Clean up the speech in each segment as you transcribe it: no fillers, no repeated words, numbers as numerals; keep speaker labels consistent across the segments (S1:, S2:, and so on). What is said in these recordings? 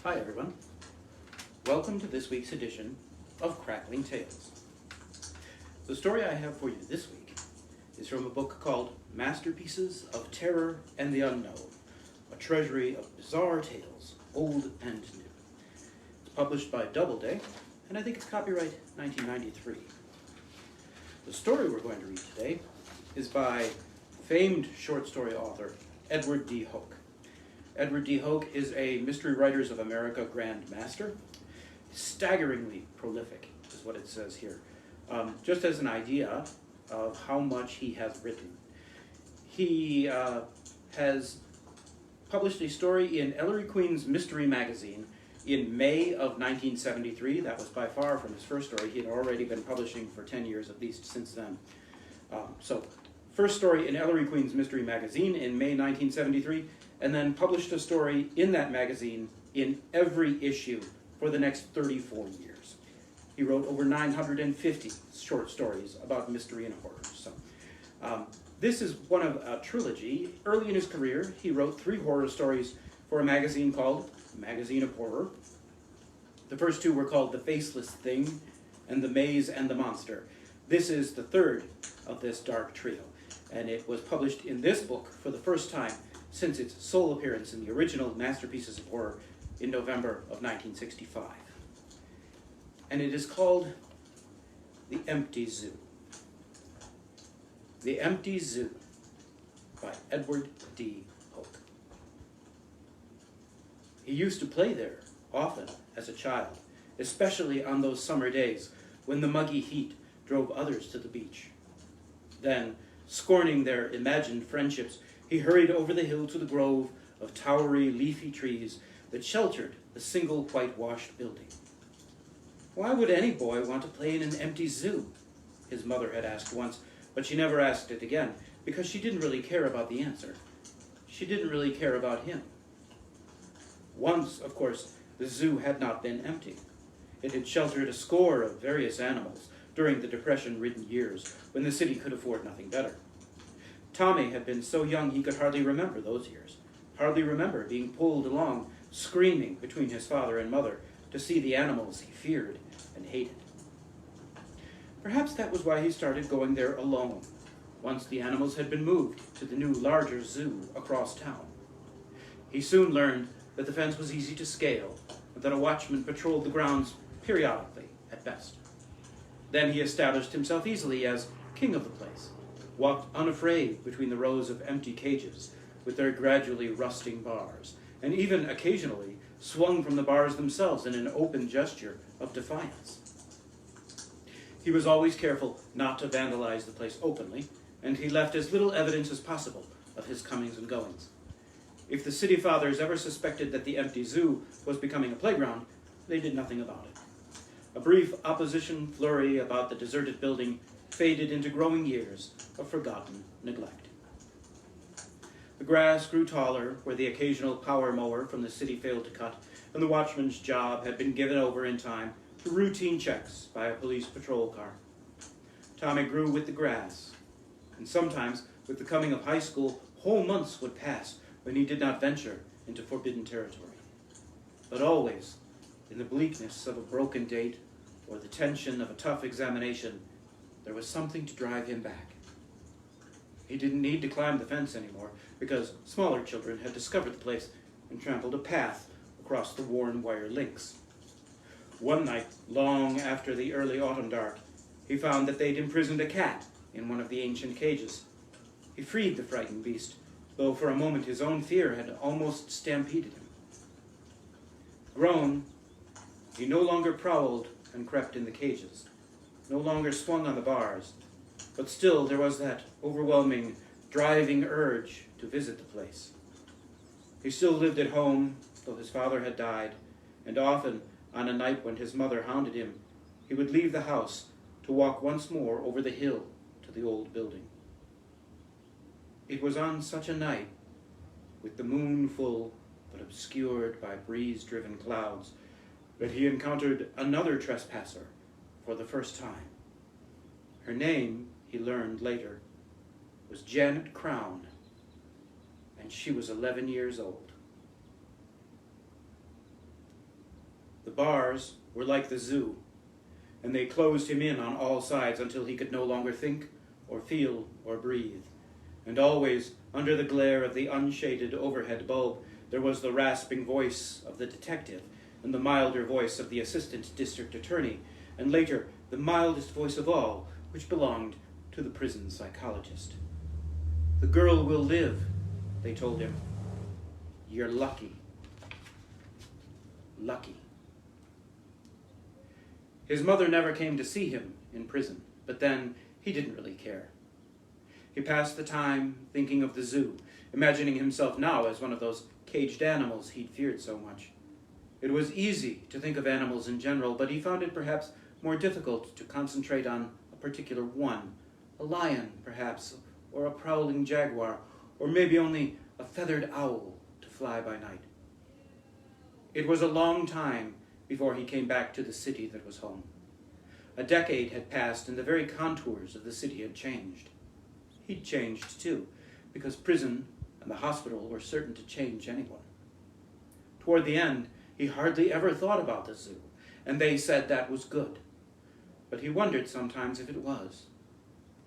S1: Hi everyone. Welcome to this week's edition of Crackling Tales. The story I have for you this week is from a book called Masterpieces of Terror and the Unknown, a treasury of bizarre tales, old and new. It's published by Doubleday, and I think it's copyright 1993. The story we're going to read today is by famed short story author Edward D. Hoch. Edward D. Hoch is a Mystery Writers of America Grand Master. Staggeringly prolific is what it says here. Just as an idea of how much he has written. He has published a story in Ellery Queen's Mystery Magazine in May of 1973. That was by far from his first story. He had already been publishing for 10 years at least since then. So first story in Ellery Queen's Mystery Magazine in May 1973, and then published a story in that magazine in every issue for the next 34 years. He wrote over 950 short stories about mystery and horror. So, this is one of a trilogy. Early in his career, he wrote 3 horror stories for a magazine called Magazine of Horror. The first 2 were called The Faceless Thing and The Maze and the Monster. This is the third of this dark trio, and it was published in this book for the first time since its sole appearance in the original Masterpieces of Horror in November of 1965. And it is called The Empty Zoo. The Empty Zoo by Edward D. Hoch. He used to play there often as a child, especially on those summer days when the muggy heat drove others to the beach. Then, scorning their imagined friendships, he hurried over the hill to the grove of towery, leafy trees that sheltered the single whitewashed building. Why would any boy want to play in an empty zoo? His mother had asked once, but she never asked it again because she didn't really care about the answer. She didn't really care about him. Once, of course, the zoo had not been empty. It had sheltered a score of various animals during the Depression-ridden years when the city could afford nothing better. Tommy had been so young he could hardly remember those years, hardly remember being pulled along, screaming between his father and mother to see the animals he feared and hated. Perhaps that was why he started going there alone, once the animals had been moved to the new, larger zoo across town. He soon learned that the fence was easy to scale, and that a watchman patrolled the grounds periodically, at best. Then he established himself easily as king of the place, walked unafraid between the rows of empty cages with their gradually rusting bars, and even occasionally swung from the bars themselves in an open gesture of defiance. He was always careful not to vandalize the place openly, and he left as little evidence as possible of his comings and goings. If the city fathers ever suspected that the empty zoo was becoming a playground, they did nothing about it. A brief opposition flurry about the deserted building faded into growing years of forgotten neglect. The grass grew taller where the occasional power mower from the city failed to cut, and the watchman's job had been given over in time to routine checks by a police patrol car. Tommy grew with the grass, and sometimes, with the coming of high school, whole months would pass when he did not venture into forbidden territory. But always, in the bleakness of a broken date or the tension of a tough examination, there was something to drive him back. He didn't need to climb the fence anymore because smaller children had discovered the place and trampled a path across the worn wire links. One night, long after the early autumn dark, he found that they'd imprisoned a cat in one of the ancient cages. He freed the frightened beast, though for a moment his own fear had almost stampeded him. Grown, he no longer prowled and crept in the cages, no longer swung on the bars, but still there was that overwhelming, driving urge to visit the place. He still lived at home, though his father had died, and often, on a night when his mother hounded him, he would leave the house to walk once more over the hill to the old building. It was on such a night, with the moon full but obscured by breeze-driven clouds, that he encountered another trespasser for the first time. Her name, he learned later, was Janet Crown, and she was 11 years old. The bars were like the zoo, and they closed him in on all sides until he could no longer think or feel or breathe. And always, under the glare of the unshaded overhead bulb, there was the rasping voice of the detective and the milder voice of the assistant district attorney, and later, the mildest voice of all, which belonged to the prison psychologist. "The girl will live," they told him. "You're lucky." Lucky. His mother never came to see him in prison, but then he didn't really care. He passed the time thinking of the zoo, imagining himself now as one of those caged animals he'd feared so much. It was easy to think of animals in general, but he found it perhaps more difficult to concentrate on a particular one. A lion, perhaps, or a prowling jaguar, or maybe only a feathered owl to fly by night. It was a long time before he came back to the city that was home. A decade had passed, and the very contours of the city had changed. He'd changed, too, because prison and the hospital were certain to change anyone. Toward the end, he hardly ever thought about the zoo, and they said that was good. But he wondered sometimes if it was.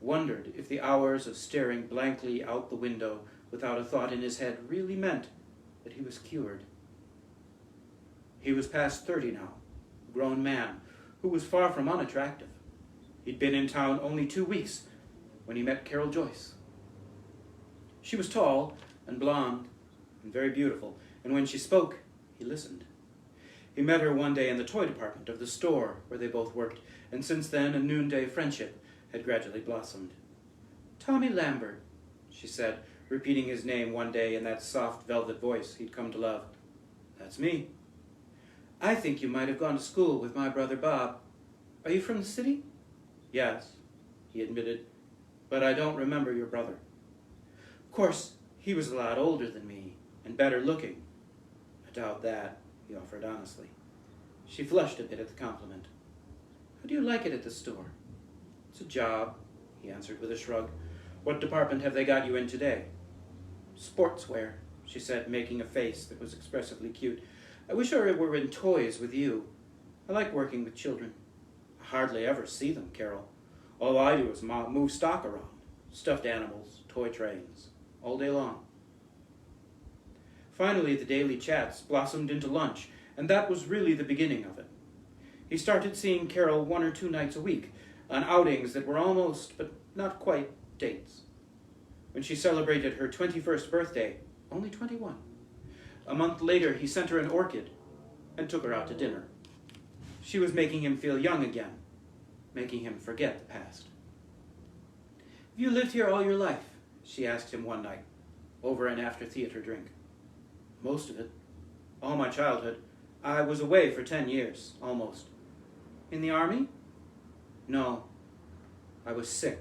S1: Wondered if the hours of staring blankly out the window without a thought in his head really meant that he was cured. He was past 30 now, a grown man who was far from unattractive. He'd been in town only 2 weeks when he met Carol Joyce. She was tall and blonde and very beautiful, and when she spoke, he listened. He met her one day in the toy department of the store where they both worked, and since then a noonday friendship had gradually blossomed. "Tommy Lambert," she said, repeating his name one day in that soft velvet voice he'd come to love. "That's me." "I think you might have gone to school with my brother Bob. Are you from the city?" "Yes," he admitted, "but I don't remember your brother." "Of course, he was a lot older than me, and better looking." "I doubt that," he offered honestly. She flushed a bit at the compliment. "How do you like it at the store?" "It's a job," he answered with a shrug. "What department have they got you in today?" "Sportswear," she said, making a face that was expressively cute. "I wish I were in toys with you. I like working with children." "I hardly ever see them, Carol. All I do is move stock around. Stuffed animals, toy trains, all day long." Finally, the daily chats blossomed into lunch, and that was really the beginning of it. He started seeing Carol 1 or 2 nights a week, on outings that were almost, but not quite, dates. When she celebrated her 21st birthday, only 21. A month later, he sent her an orchid and took her out to dinner. She was making him feel young again, making him forget the past. "Have you lived here all your life?" she asked him one night, over an after-theater drink. "Most of it. All my childhood. I was away for 10 years, almost." "In the army?" "No. I was sick."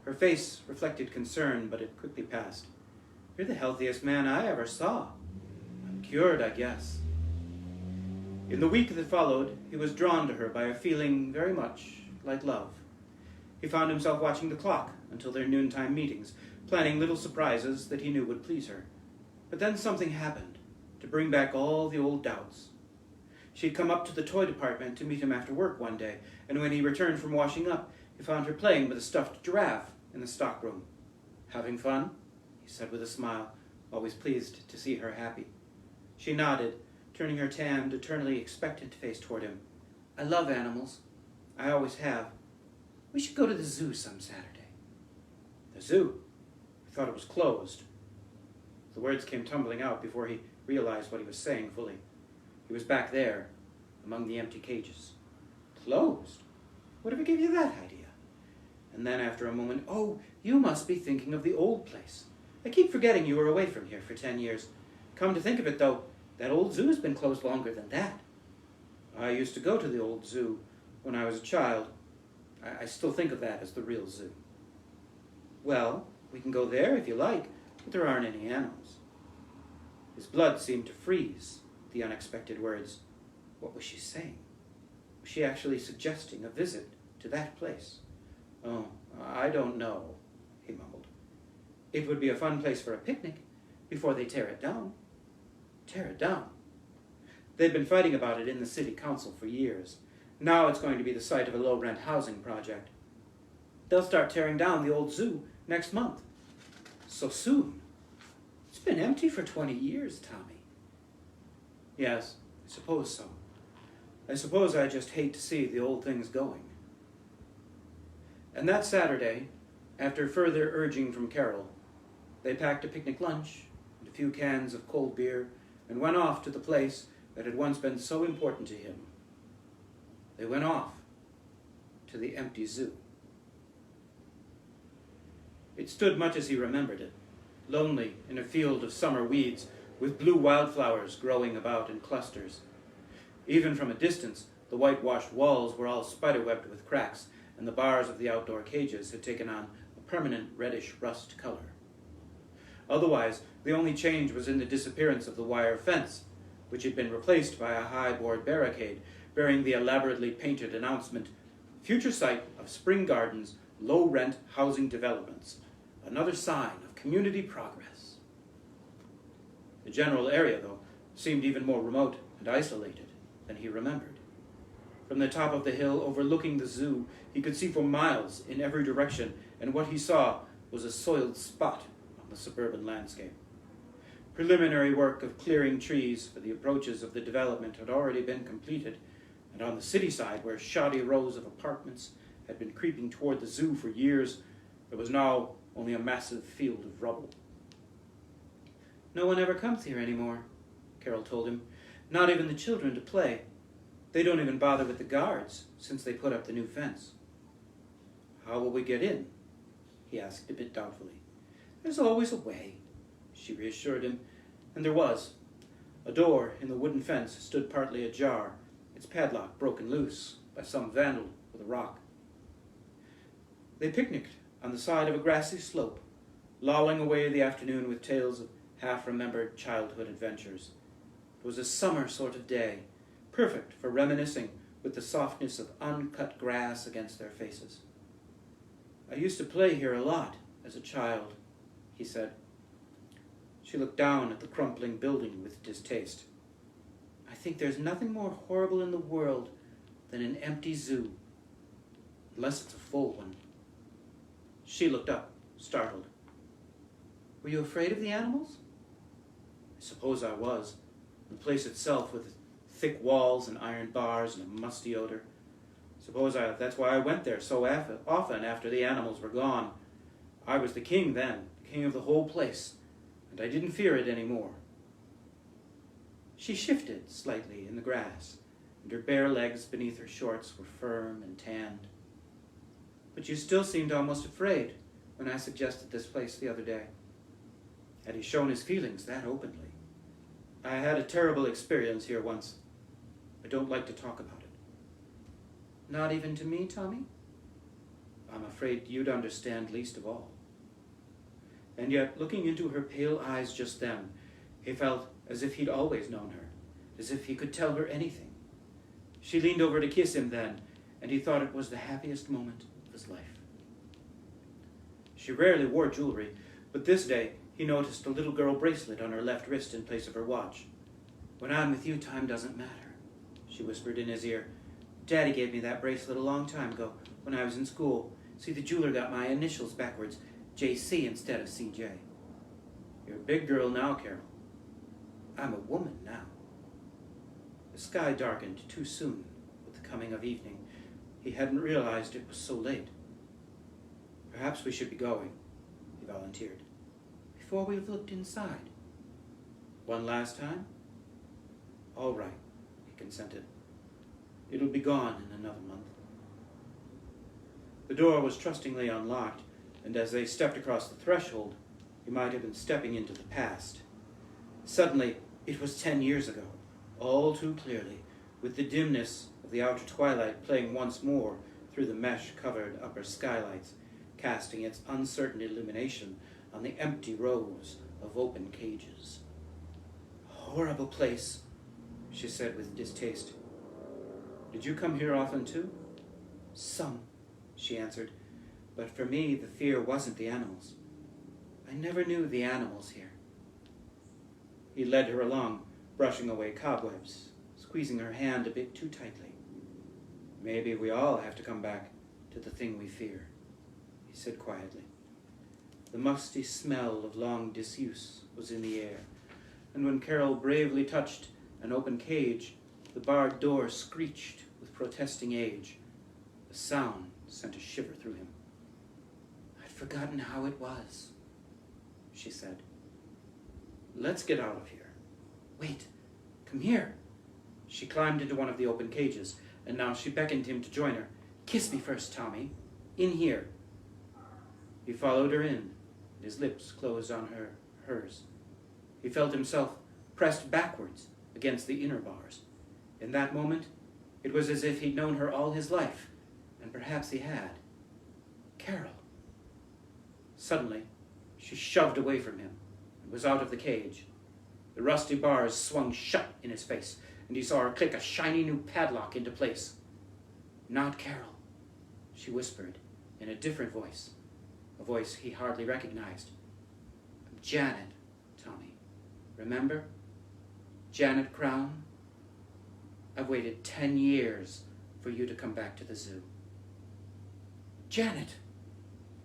S1: Her face reflected concern, but it quickly passed. "You're the healthiest man I ever saw. I'm cured, I guess." In the week that followed, he was drawn to her by a feeling very much like love. He found himself watching the clock until their noontime meetings, planning little surprises that he knew would please her. But then something happened to bring back all the old doubts. She'd come up to the toy department to meet him after work one day, and when he returned from washing up, he found her playing with a stuffed giraffe in the stockroom. "Having fun?" he said with a smile, always pleased to see her happy. She nodded, turning her tanned, eternally expectant face toward him. "I love animals. I always have. We should go to the zoo some Saturday." "The zoo? I thought it was closed." The words came tumbling out before he realized what he was saying fully. He was back there, among the empty cages. "Closed? Whatever gave you that idea?" And then, after a moment, "Oh, you must be thinking of the old place. I keep forgetting you were away from here for 10 years. Come to think of it, though, that old zoo's been closed longer than that." "I used to go to the old zoo when I was a child. I still think of that as the real zoo." "Well, we can go there if you like, but there aren't any animals." His blood seemed to freeze at the unexpected words. What was she saying? Was she actually suggesting a visit to that place? "Oh, I don't know," he mumbled. "It would be a fun place for a picnic before they tear it down." "Tear it down?" They've been fighting about it in the city council for years. Now it's going to be the site of a low-rent housing project. They'll start tearing down the old zoo next month. So soon. It's been empty for 20 years, Tommy. Yes, I suppose so. I suppose I just hate to see the old things going. And that Saturday, after further urging from Carol, they packed a picnic lunch and a few cans of cold beer and went off to the place that had once been so important to him. They went off to the empty zoo. It stood much as he remembered it, lonely in a field of summer weeds with blue wildflowers growing about in clusters. Even from a distance, the whitewashed walls were all spiderwebbed with cracks, and the bars of the outdoor cages had taken on a permanent reddish rust color. Otherwise, the only change was in the disappearance of the wire fence, which had been replaced by a high board barricade bearing the elaborately painted announcement, "Future site of Spring Gardens low-rent housing developments. Another sign of community progress." The general area, though, seemed even more remote and isolated than he remembered. From the top of the hill overlooking the zoo, he could see for miles in every direction, and what he saw was a soiled spot on the suburban landscape. Preliminary work of clearing trees for the approaches of the development had already been completed, and on the city side, where shoddy rows of apartments had been creeping toward the zoo for years, there was now only a massive field of rubble. "No one ever comes here anymore," Carol told him. "Not even the children to play. They don't even bother with the guards since they put up the new fence." "How will we get in?" he asked a bit doubtfully. "There's always a way," she reassured him, and there was. A door in the wooden fence stood partly ajar, its padlock broken loose by some vandal with a rock. They picnicked on the side of a grassy slope, lolling away the afternoon with tales of half-remembered childhood adventures. It was a summer sort of day, perfect for reminiscing with the softness of uncut grass against their faces. "I used to play here a lot as a child," he said. She looked down at the crumbling building with distaste. "I think there's nothing more horrible in the world than an empty zoo, unless it's a full one." She looked up, startled. "Were you afraid of the animals?" "I suppose I was. The place itself, with thick walls and iron bars and a musty odor. That's why I went there so often after the animals were gone. I was the king then, the king of the whole place, and I didn't fear it anymore." She shifted slightly in the grass, and her bare legs beneath her shorts were firm and tanned. "But you still seemed almost afraid when I suggested this place the other day." Had he shown his feelings that openly? "I had a terrible experience here once. I don't like to talk about it." "Not even to me, Tommy?" "I'm afraid you'd understand least of all." And yet, looking into her pale eyes just then, he felt as if he'd always known her, as if he could tell her anything. She leaned over to kiss him then, and he thought it was the happiest moment of his life. She rarely wore jewelry, but this day he noticed a little girl bracelet on her left wrist in place of her watch. "When I'm with you, time doesn't matter," she whispered in his ear. "Daddy gave me that bracelet a long time ago when I was in school. See, the jeweler got my initials backwards, JC instead of CJ. You're a big girl now, Carol. I'm a woman now." The sky darkened too soon with the coming of evening. He hadn't realized it was so late. "Perhaps we should be going," he volunteered. "Before we've looked inside." "One last time?" "All right," he consented. "It'll be gone in another month." The door was trustingly unlocked, and as they stepped across the threshold, he might have been stepping into the past. Suddenly, it was 10 years ago, all too clearly, with the dimness of the outer twilight playing once more through the mesh-covered upper skylights, casting its uncertain illumination on the empty rows of open cages. "Horrible place," she said with distaste. "Did you come here often too?" "Some," she answered. "But for me, the fear wasn't the animals. I never knew the animals here." He led her along, brushing away cobwebs, squeezing her hand a bit too tightly. "Maybe we all have to come back to the thing we fear," he said quietly. The musty smell of long disuse was in the air, and when Carol bravely touched an open cage, the barred door screeched with protesting age. The sound sent a shiver through him. "I'd forgotten how it was," she said. "Let's get out of here." "Wait, come here." She climbed into one of the open cages, and now she beckoned him to join her. "Kiss me first, Tommy. In here." He followed her in, and his lips closed on hers. He felt himself pressed backwards against the inner bars. In that moment, it was as if he'd known her all his life, and perhaps he had. Carol. Suddenly, she shoved away from him and was out of the cage. The rusty bars swung shut in his face, and he saw her click a shiny new padlock into place. "Not Carol," she whispered in a different voice, a voice he hardly recognized. "I'm Janet, Tommy. Remember? Janet Crown? I've waited 10 years for you to come back to the zoo." "Janet!"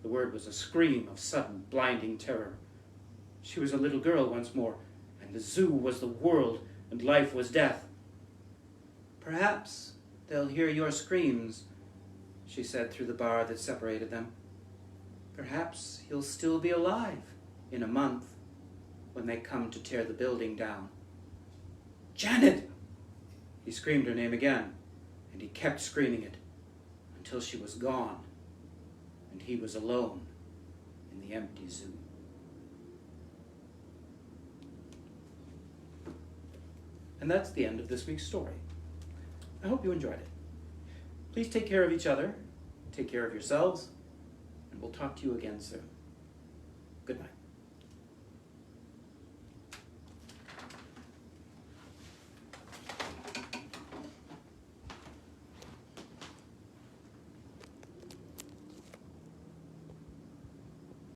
S1: The word was a scream of sudden, blinding terror. She was a little girl once more, and the zoo was the world, and life was death. "Perhaps they'll hear your screams," she said through the bar that separated them. "Perhaps you'll still be alive in a month when they come to tear the building down." "Janet!" He screamed her name again, and he kept screaming it until she was gone, and he was alone in the empty zoo. And that's the end of this week's story. I hope you enjoyed it. Please take care of each other, take care of yourselves, and we'll talk to you again soon. Good night.